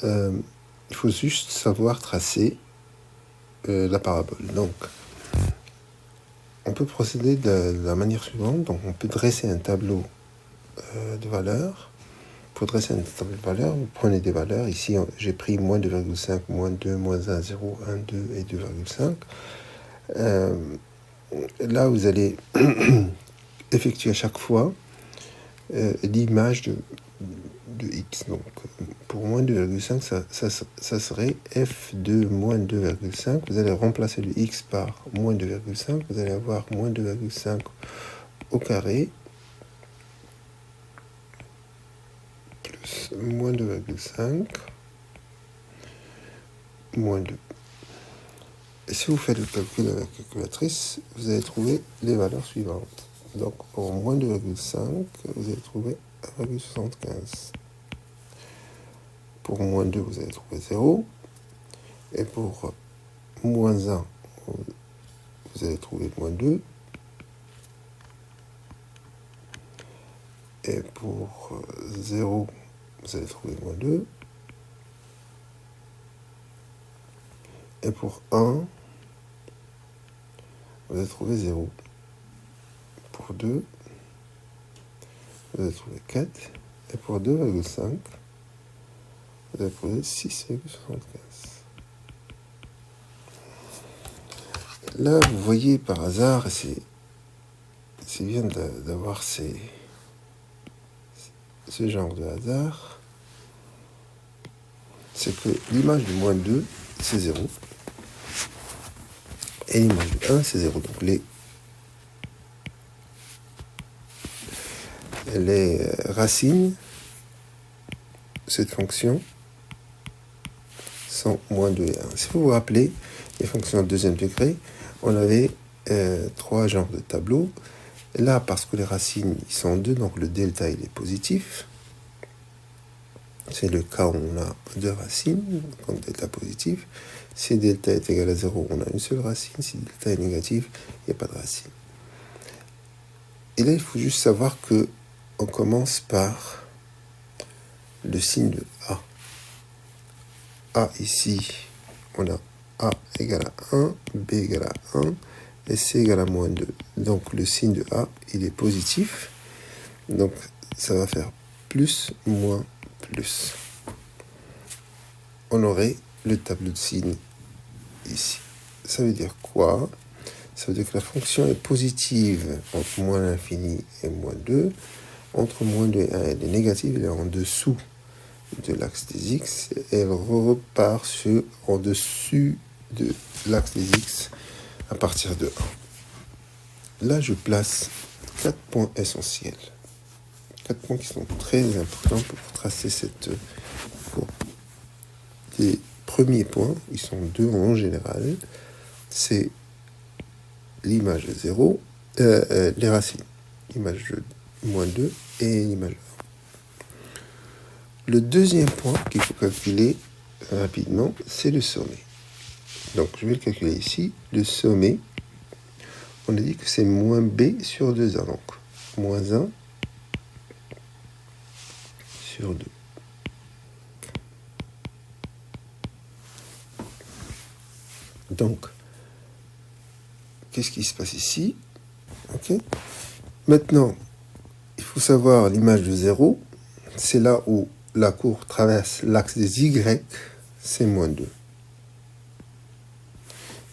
il faut juste savoir tracer la parabole. Donc, on peut procéder de la manière suivante. Donc, on peut dresser un tableau de valeurs. Pour dresser un tableau de valeurs, vous prenez des valeurs. Ici, j'ai pris moins 2,5, moins 2, moins 1, 0, 1, 2 et 2,5. Là, vous allez effectuer à chaque fois l'image de x. Donc, pour moins 2,5, ça serait f de moins 2,5. Vous allez remplacer le x par moins 2,5. Vous allez avoir moins 2,5 au carré plus moins 2,5 moins 2. Et si vous faites le calcul avec la calculatrice, vous allez trouver les valeurs suivantes. Donc, pour moins 2,5, vous allez trouver 1,75. Pour moins 2, vous allez trouver 0. Et pour moins 1, vous allez trouver moins 2. Et pour 0, vous allez trouver moins 2. Et pour 1, vous allez trouver 0. Pour 2, vous allez trouver 4. Et pour 2,5, vous allez trouver 6,75. Là, vous voyez par hasard, c'est bien d'avoir ce genre de hasard, c'est que l'image du moins 2, c'est 0. Et l'image du 1, c'est 0. Donc les racines de cette fonction sont moins 2 et 1. Si vous vous rappelez, les fonctions de deuxième degré, on avait 3 genres de tableaux. Là, parce que les racines ils sont 2, donc le delta il est positif. C'est le cas où on a 2 racines, donc delta positif. Si delta est égal à 0, on a une seule racine. Si delta est négatif, il n'y a pas de racine. Et là, il faut juste savoir que on commence par le signe de A. A ici, on a A égale à 1, B égale à 1, et C égale à moins 2. Donc le signe de A, il est positif. Donc ça va faire plus, moins, plus. On aurait le tableau de signes ici. Ça veut dire quoi? Ça veut dire que la fonction est positive entre moins l'infini et moins 2. Entre moins 2 et 1, elle est négative, elle est en dessous de l'axe des x. Et elle repart en dessus de l'axe des x à partir de 1. Là, je place 4 points essentiels. 4 points qui sont très importants pour tracer cette courbe. Les premiers points, ils sont 2 en général, c'est l'image de 0, les racines, l'image de moins 2 et l'image de 1. Le deuxième point qu'il faut calculer rapidement, c'est le sommet. Donc je vais le calculer ici. Le sommet, on a dit que c'est moins b sur 2a, donc moins 1 sur 2. Donc, qu'est-ce qui se passe ici? Okay. Maintenant, il faut savoir l'image de 0. C'est là où la courbe traverse l'axe des y, c'est moins 2.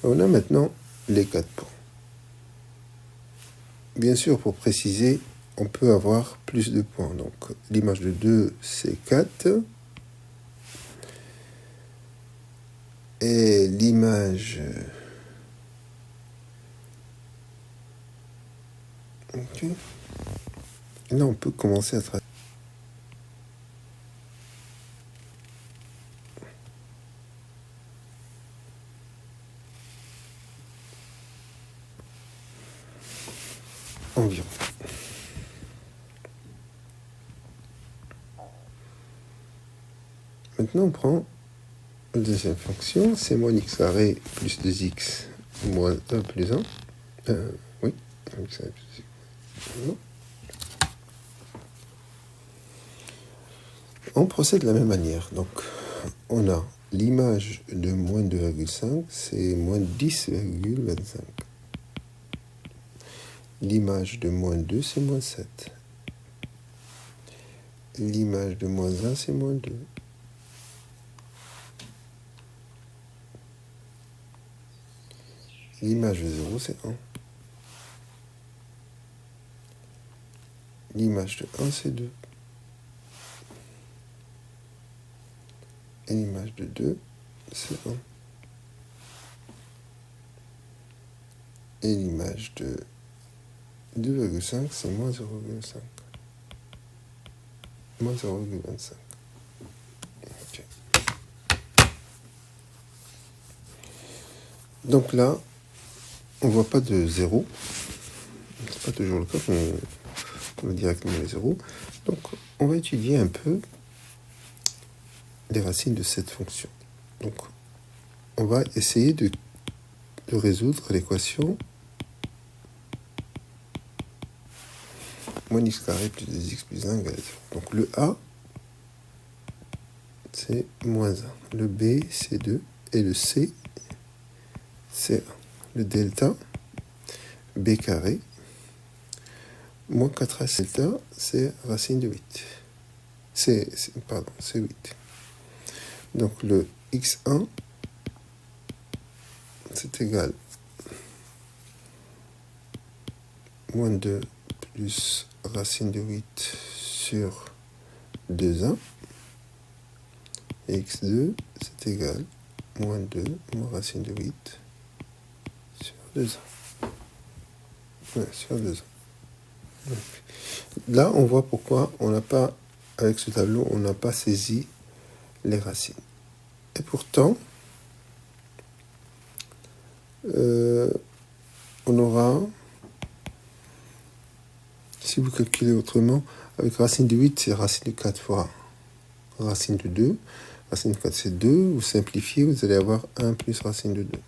On a maintenant les 4 points. Bien sûr, pour préciser, on peut avoir plus de points. Donc, l'image de 2, c'est 4. Et l'image... Ok. Et là, on peut commencer à tracer. Environ. Maintenant, on prend la deuxième fonction, c'est moins x carré plus 2x moins 1 plus 1. Oui, x carré plus 2x. Non. On procède de la même manière. Donc, on a l'image de moins 2,5, c'est moins 10,25. L'image de moins 2, c'est moins 7. L'image de moins 1, c'est moins 2. L'image de 0, c'est 1. L'image de 1, c'est 2. Et l'image de 2, c'est 1. Et l'image de 2,5, c'est moins 0,5. Moins 0,25. Okay. Donc là, on ne voit pas de 0. C'est pas toujours le cas qu'on a directement les 0. Donc, on va étudier un peu les racines de cette fonction. Donc, on va essayer de résoudre l'équation moins x carré plus 2x plus 1 égale 0. Donc, le A, c'est moins 1. Le B, c'est 2. Et le C, c'est 1. Le delta, B carré, moins 4 delta, c'est racine de 8. C'est 8. Donc le x1, c'est égal moins 2 plus racine de 8 sur 2a. Et x2, c'est égal moins 2 moins racine de 8 sur 2a. Ouais, sur 2a. Donc, là, on voit pourquoi on n'a pas, avec ce tableau, on n'a pas saisi les racines. Et pourtant, on aura, si vous calculez autrement, avec racine de 8, c'est racine de 4 fois racine de 2. Racine de 4, c'est 2. Vous simplifiez, vous allez avoir 1 plus racine de 2.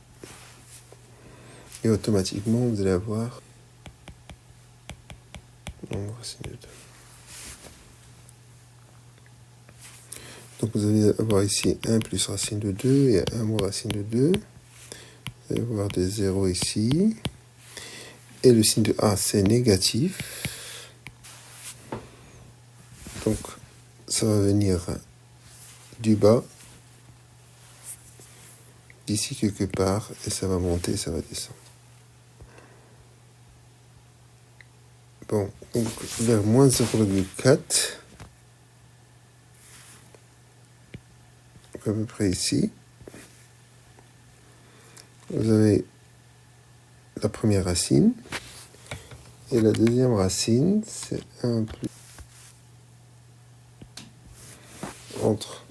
Et automatiquement, vous allez avoir racine de 2. Donc, vous allez avoir ici 1 plus racine de 2 et 1 moins racine de 2. Vous allez avoir des 0 ici. Et le signe de A, c'est négatif. Donc, ça va venir du bas, d'ici quelque part, et ça va monter, ça va descendre. Bon, donc vers moins 0,4, à peu près ici, vous avez la première racine, et la deuxième racine, c'est 1 plus entre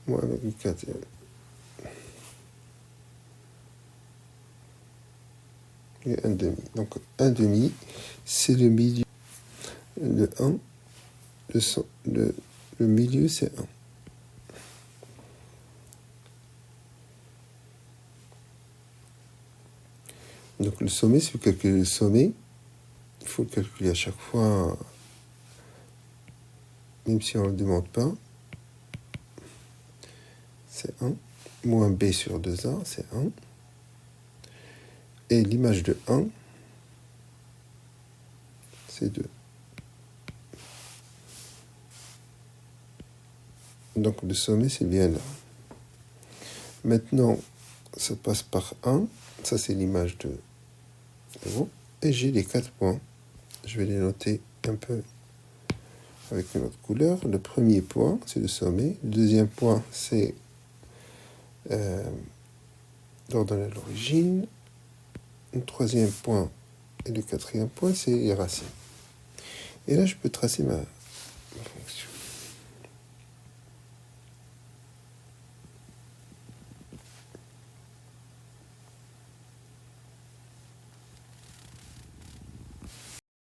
moins 1,4 et 1 demi. Donc 1 demi, c'est le milieu de 1, le milieu c'est 1. Donc le sommet, si vous calculez le sommet, il faut le calculer à chaque fois, même si on ne le demande pas. C'est 1. Moins b sur 2a, c'est 1. Et l'image de 1, c'est 2. Donc le sommet, c'est bien là. Maintenant, ça passe par 1. Ça, c'est l'image de 0. Et j'ai les 4 points. Je vais les noter un peu avec une autre couleur. Le premier point, c'est le sommet. Le deuxième point, c'est l'ordonnée à l'origine. Le troisième point et le quatrième point, c'est les racines. Et là, je peux tracer ma fonction.